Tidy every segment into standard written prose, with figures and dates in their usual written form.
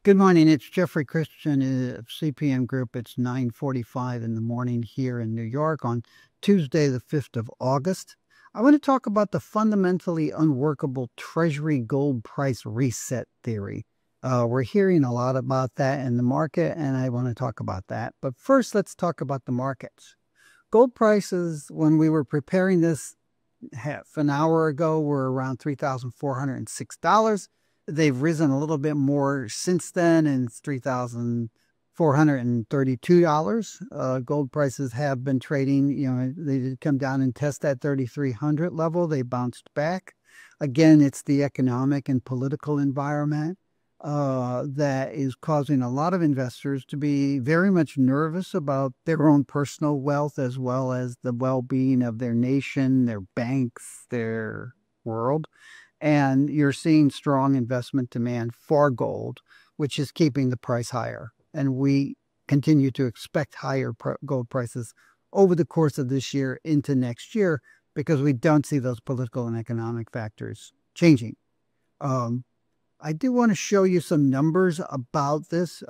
Good morning. It's Jeffrey Christian of CPM Group. It's 9:45 in the morning here in New York on Tuesday, the 5th of August. I want to talk about the fundamentally unworkable Treasury gold price reset theory. We're hearing a lot about that in the market, and I want to talk about that. But first, let's talk about the markets. Gold prices, when we were preparing this half an hour ago, were around $3,406. They've risen a little bit more since then, and it's $3,432. Gold prices have been trading, they did come down and test that 3,300 level. They bounced back. Again, it's the economic and political environment that is causing a lot of investors to be very much nervous about their own personal wealth, as well as the well-being of their nation, their banks, their world. And you're seeing strong investment demand for gold, which is keeping the price higher. And we continue to expect higher gold prices over the course of this year into next year, because we don't see those political and economic factors changing. I do want to show you some numbers about this.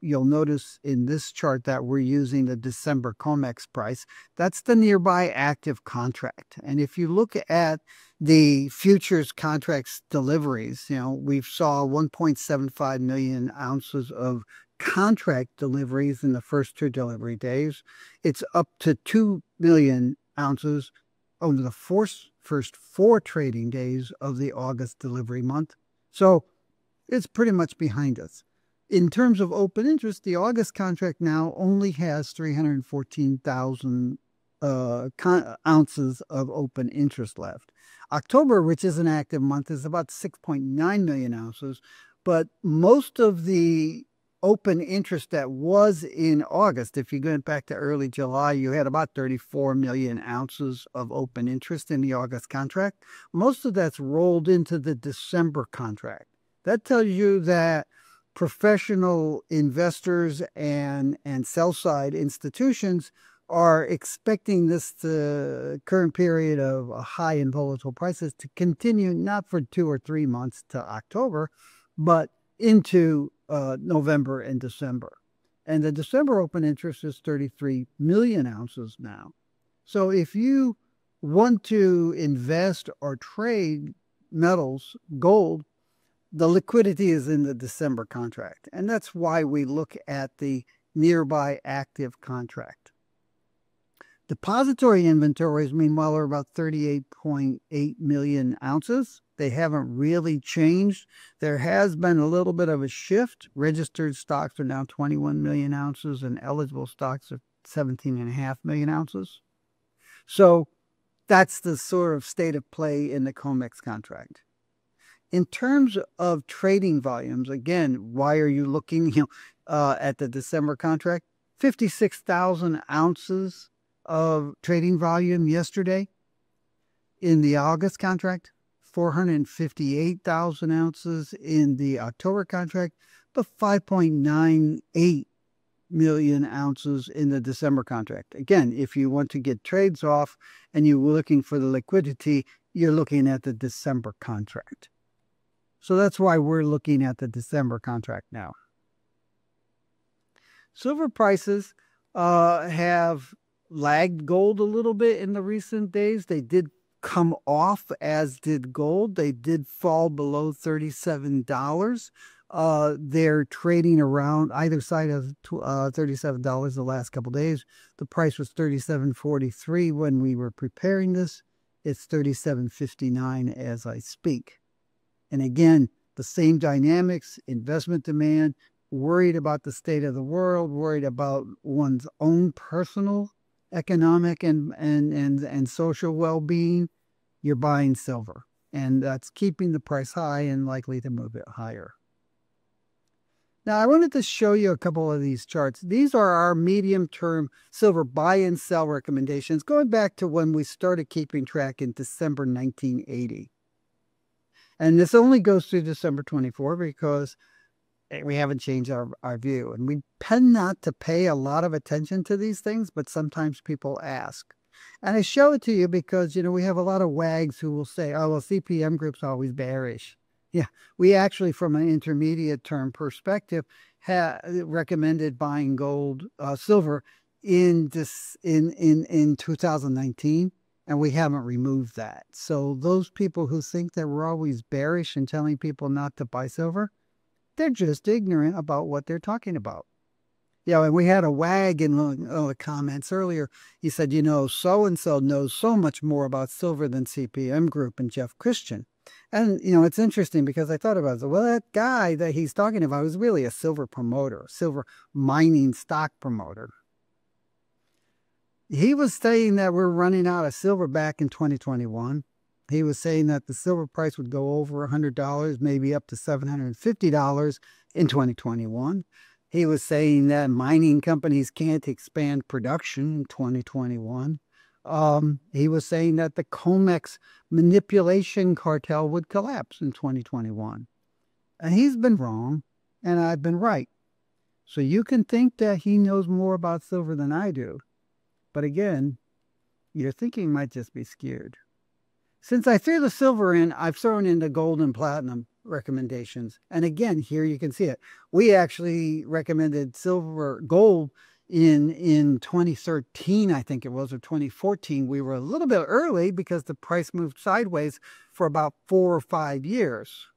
You'll notice in this chart that we're using the December COMEX price. That's the nearby active contract. And if you look at the futures contracts deliveries, we saw 1.75 million ounces of contract deliveries in the first 2 delivery days. It's up to 2 million ounces over the first 4 trading days of the August delivery month. So it's pretty much behind us. In terms of open interest, the August contract now only has 314,000 ounces of open interest left. October, which is an active month, is about 6.9 million ounces, but most of the open interest that was in August, if you go back to early July, you had about 34 million ounces of open interest in the August contract. Most of that's rolled into the December contract. That tells you that professional investors and sell-side institutions are expecting this current period of high and volatile prices to continue, not for 2 or 3 months to October, but into November and December. And the December open interest is 33 million ounces now. So if you want to invest or trade metals, gold, the liquidity is in the December contract. And that's why we look at the nearby active contract. Depository inventories, meanwhile, are about 38.8 million ounces. They haven't really changed. There has been a little bit of a shift. Registered stocks are now 21 million ounces, and eligible stocks are 17.5 million ounces. So that's the sort of state of play in the COMEX contract. In terms of trading volumes, again, why are you looking at the December contract? 56,000 ounces of trading volume yesterday. In the August contract, 458,000 ounces in the October contract, but 5.98 million ounces in the December contract. Again, if you want to get trades off and you're looking for the liquidity, you're looking at the December contract. So that's why we're looking at the December contract now. Silver prices have lagged gold a little bit in the recent days. They did come off, as did gold. They did fall below $37. They're trading around either side of $37 the last couple days. The price was $37.43 when we were preparing this. It's $37.59 as I speak. And again, the same dynamics, investment demand, worried about the state of the world, worried about one's own personal economic and social well-being. You're buying silver. And that's keeping the price high and likely to move it higher. Now, I wanted to show you a couple of these charts. These are our medium-term silver buy and sell recommendations going back to when we started keeping track in December 1980. And this only goes through December 24 because we haven't changed our view. And we tend not to pay a lot of attention to these things, but sometimes people ask. And I show it to you because, we have a lot of wags who will say, oh, well, CPM Group's always bearish. Yeah, we actually, from an intermediate term perspective, recommended buying silver in 2019, and we haven't removed that. So those people who think that we're always bearish and telling people not to buy silver, they're just ignorant about what they're talking about. Yeah, and we had a wag in the comments earlier. He said, so and so knows so much more about silver than CPM Group and Jeff Christian. And, it's interesting because I thought about it. Well, that guy that he's talking about was really a silver promoter, a silver mining stock promoter. He was saying that we're running out of silver back in 2021. He was saying that the silver price would go over $100, maybe up to $750 in 2021. He was saying that mining companies can't expand production in 2021. He was saying that the COMEX manipulation cartel would collapse in 2021. And he's been wrong, and I've been right. So you can think that he knows more about silver than I do. But again, your thinking might just be skewed. Since I threw the silver in, I've thrown in the gold and platinum recommendations. And again, here you can see it. We actually recommended gold in 2013, I think it was, or 2014. We were a little bit early because the price moved sideways for about 4 or 5 years.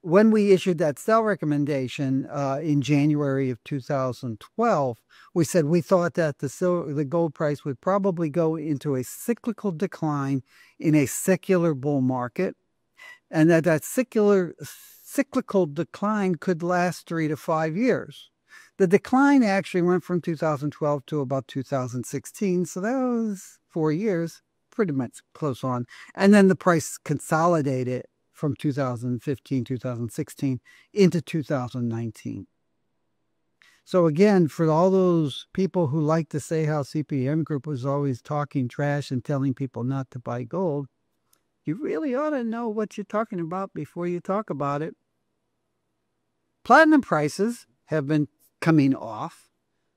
When we issued that sell recommendation in January of 2012, we said we thought that the gold price would probably go into a cyclical decline in a secular bull market, and that cyclical decline could last 3 to 5 years. The decline actually went from 2012 to about 2016, so that was 4 years, pretty much close on. And then the price consolidated from 2015, 2016 into 2019. So again, for all those people who like to say how CPM Group was always talking trash and telling people not to buy gold, you really ought to know what you're talking about before you talk about it. Platinum prices have been coming off.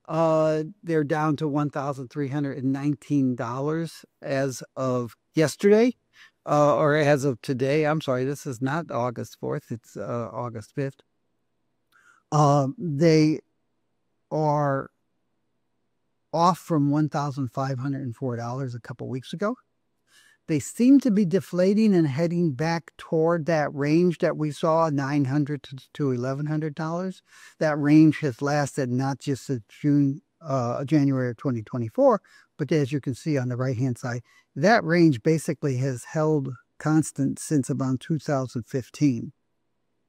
They're down to $1,319 as of yesterday. Or as of today. I'm sorry, this is not August 4th, it's August 5th. They are off from $1,504 a couple weeks ago. They seem to be deflating and heading back toward that range that we saw, $900 to $1,100. That range has lasted not just January of 2024, but as you can see on the right-hand side, that range basically has held constant since about 2015.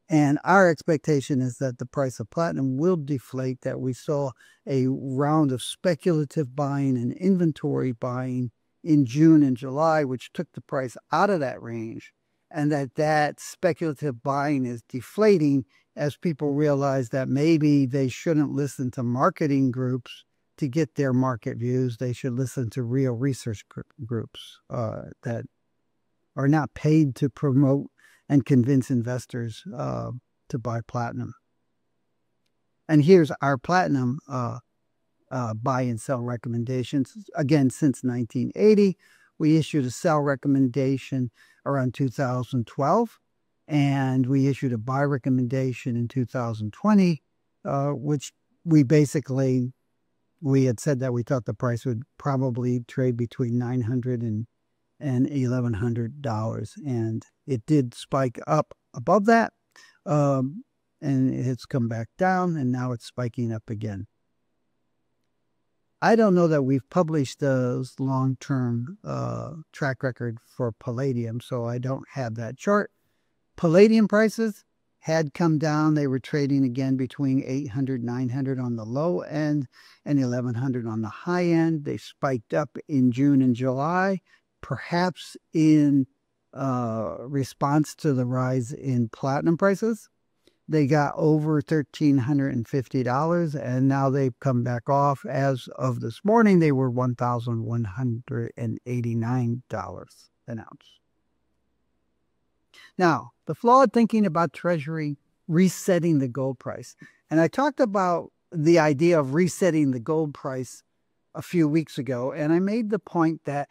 And our expectation is that the price of platinum will deflate, that we saw a round of speculative buying and inventory buying in June and July, which took the price out of that range, and that speculative buying is deflating as people realize that maybe they shouldn't listen to marketing groups to get their market views. They should listen to real research groups that are not paid to promote and convince investors to buy platinum. And here's our platinum buy and sell recommendations. Again, since 1980, we issued a sell recommendation around 2012, and we issued a buy recommendation in 2020, which we had said that we thought the price would probably trade between $900 and $1,100, and it did spike up above that, and it's come back down, and now it's spiking up again. I don't know that we've published those long-term track record for palladium, so I don't have that chart. Palladium prices had come down. They were trading again between $800, $900 on the low end and $1,100 on the high end. They spiked up in June and July, perhaps in response to the rise in platinum prices. They got over $1,350, and now they've come back off. As of this morning, they were $1,189 an ounce. Now, the flawed thinking about Treasury resetting the gold price. And I talked about the idea of resetting the gold price a few weeks ago, and I made the point that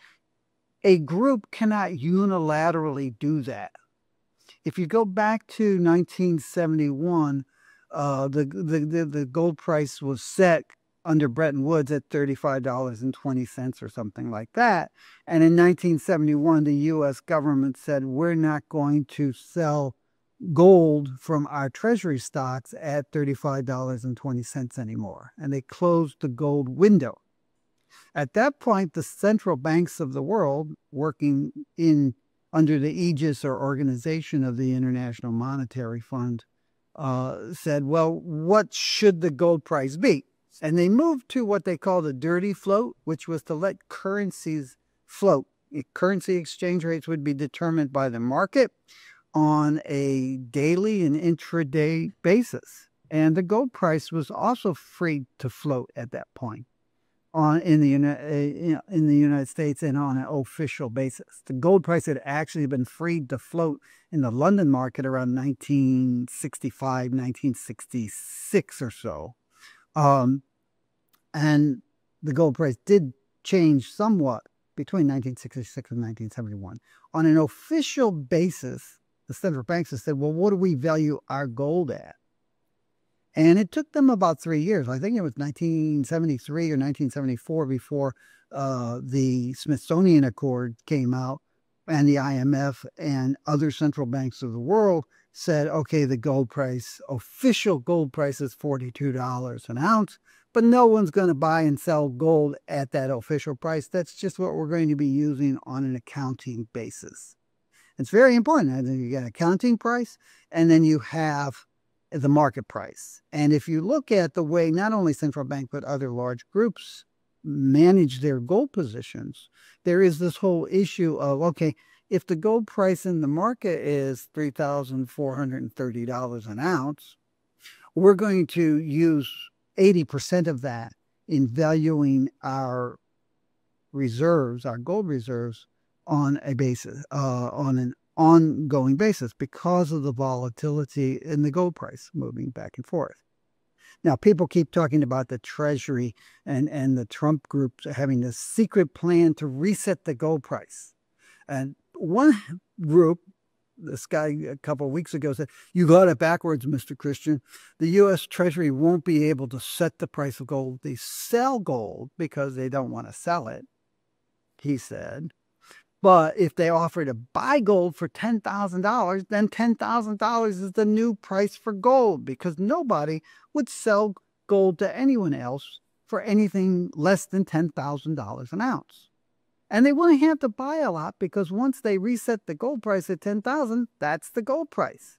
a group cannot unilaterally do that. If you go back to 1971, the gold price was set under Bretton Woods at $35.20 or something like that. And in 1971, the U.S. government said, we're not going to sell gold from our Treasury stocks at $35.20 anymore. And they closed the gold window. At that point, the central banks of the world, working under the aegis or organization of the International Monetary Fund, said, well, what should the gold price be? And they moved to what they called a dirty float, which was to let currencies float. Currency exchange rates would be determined by the market on a daily and intraday basis. And the gold price was also free to float at that point in the United States and on an official basis. The gold price had actually been freed to float in the London market around 1965, 1966 or so. And the gold price did change somewhat between 1966 and 1971. On an official basis, the central banks have said, well, what do we value our gold at? And it took them about 3 years. I think it was 1973 or 1974 before the Smithsonian Accord came out, and the IMF and other central banks of the world said, okay, the gold price, official gold price is $42 an ounce, but no one's going to buy and sell gold at that official price. That's just what we're going to be using on an accounting basis. It's very important. You got accounting price, and then you have the market price. And if you look at the way not only central bank but other large groups manage their gold positions, there is this whole issue of, okay, if the gold price in the market is $3,430 an ounce, we're going to use 80% of that in valuing our reserves, our gold reserves, on a basis, on an ongoing basis, because of the volatility in the gold price moving back and forth. Now, people keep talking about the Treasury and the Trump group having this secret plan to reset the gold price. And one group, this guy a couple of weeks ago said, you got it backwards, Mr. Christian. The U.S. Treasury won't be able to set the price of gold. They sell gold because they don't want to sell it, he said. But if they offer to buy gold for $10,000, then $10,000 is the new price for gold, because nobody would sell gold to anyone else for anything less than $10,000 an ounce. And they wouldn't have to buy a lot, because once they reset the gold price at $10,000, that's the gold price.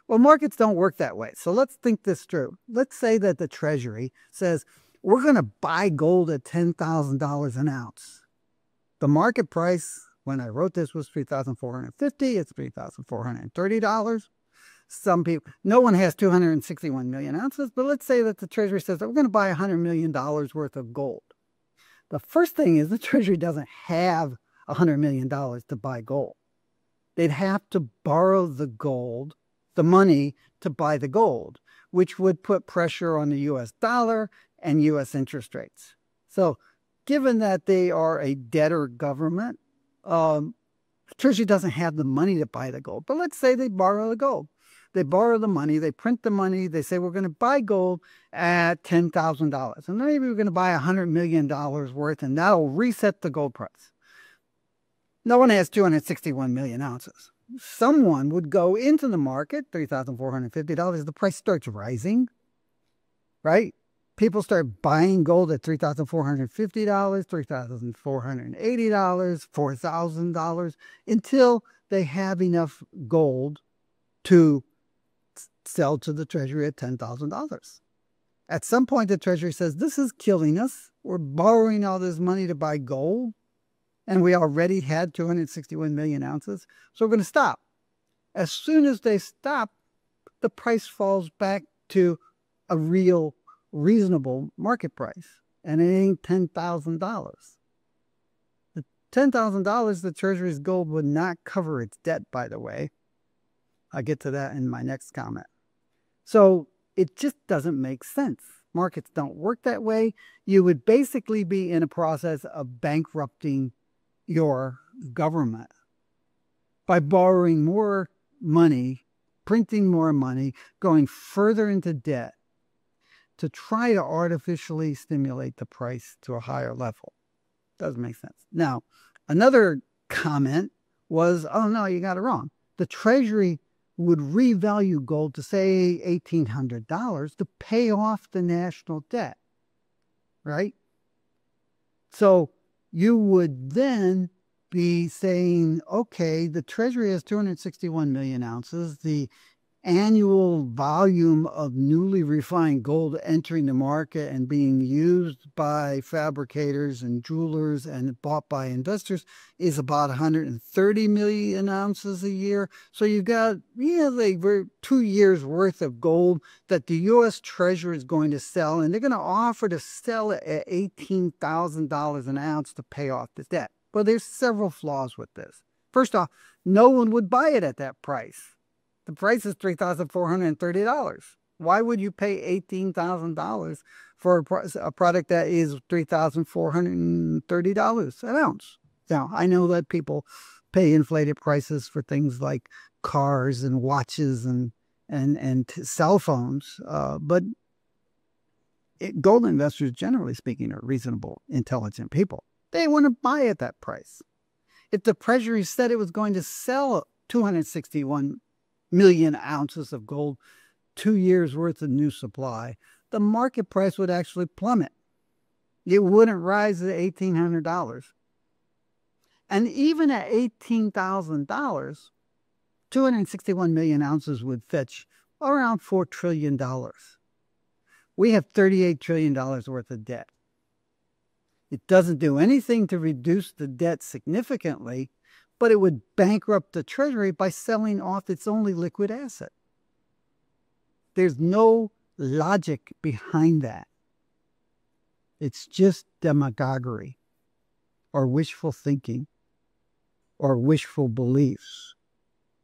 Well, markets don't work that way. So let's think this through. Let's say that the Treasury says, we're going to buy gold at $10,000 an ounce. The market price, when I wrote this, was $3,450. It's $3,430. Some people, no one has 261 million ounces, but let's say that the Treasury says that we're going to buy $100 million worth of gold. The first thing is the Treasury doesn't have $100 million to buy gold. They'd have to borrow the gold, the money to buy the gold, which would put pressure on the U.S. dollar and U.S. interest rates. So given that they are a debtor government, Treasury doesn't have the money to buy the gold. But let's say they borrow the gold. They borrow the money, they print the money, they say we're going to buy gold at $10,000. And maybe we're going to buy $100 million worth, and that'll reset the gold price. No one has 261 million ounces. Someone would go into the market, $3,450, the price starts rising, right? People start buying gold at $3,450, $3,480, $4,000, until they have enough gold to sell to the Treasury at $10,000. At some point, the Treasury says, this is killing us. We're borrowing all this money to buy gold, and we already had 261 million ounces, so we're going to stop. As soon as they stop, the price falls back to a real, reasonable market price, and it ain't $10,000. The $10,000, the Treasury's gold would not cover its debt, by the way. I'll get to that in my next comment. So it just doesn't make sense. Markets don't work that way. You would basically be in a process of bankrupting your government by borrowing more money, printing more money, going further into debt to try to artificially stimulate the price to a higher level. Doesn't make sense. Now, another comment was, oh no, you got it wrong. The Treasury would revalue gold to, say, $1,800 to pay off the national debt, right? So you would then be saying, okay, the Treasury has 261 million ounces. The annual volume of newly refined gold entering the market and being used by fabricators and jewelers and bought by investors is about 130 million ounces a year. So you've got, like 2 years worth of gold that the U.S. Treasury is going to sell, and they're going to offer to sell it at $18,000 an ounce to pay off the debt. Well, there's several flaws with this. First off, no one would buy it at that price. The price is $3,430. Why would you pay $18,000 for a product that is $3,430 an ounce? Now, I know that people pay inflated prices for things like cars and watches and cell phones, but gold investors, generally speaking, are reasonable, intelligent people. They wouldn't buy at that price. If the Treasury said it was going to sell 261 million ounces of gold, 2 years worth of new supply, the market price would actually plummet. It wouldn't rise to $1,800. And even at $18,000, 261 million ounces would fetch around $4 trillion. We have $38 trillion worth of debt. It doesn't do anything to reduce the debt significantly, but it would bankrupt the Treasury by selling off its only liquid asset. There's no logic behind that. It's just demagoguery or wishful thinking or wishful beliefs,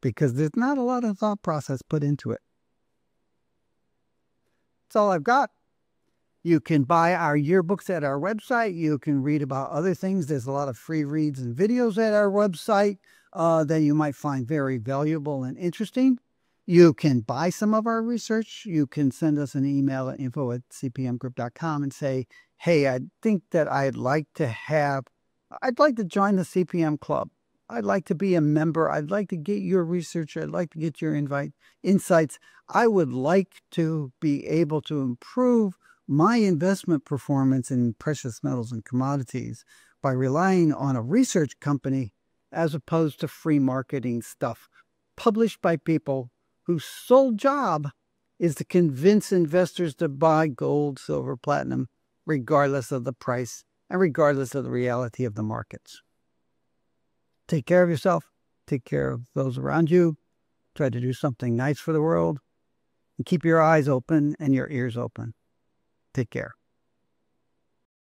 because there's not a lot of thought process put into it. That's all I've got. You can buy our yearbooks at our website. You can read about other things. There's a lot of free reads and videos at our website that you might find very valuable and interesting. You can buy some of our research. You can send us an email at info@cpmgroup.com and say, hey, I think that I'd like to join the CPM Club. I'd like to be a member. I'd like to get your research. I'd like to get your insights. I would like to be able to improve my investment performance in precious metals and commodities by relying on a research company as opposed to free marketing stuff published by people whose sole job is to convince investors to buy gold, silver, platinum, regardless of the price and regardless of the reality of the markets. Take care of yourself. Take care of those around you. Try to do something nice for the world. And keep your eyes open and your ears open. Take care.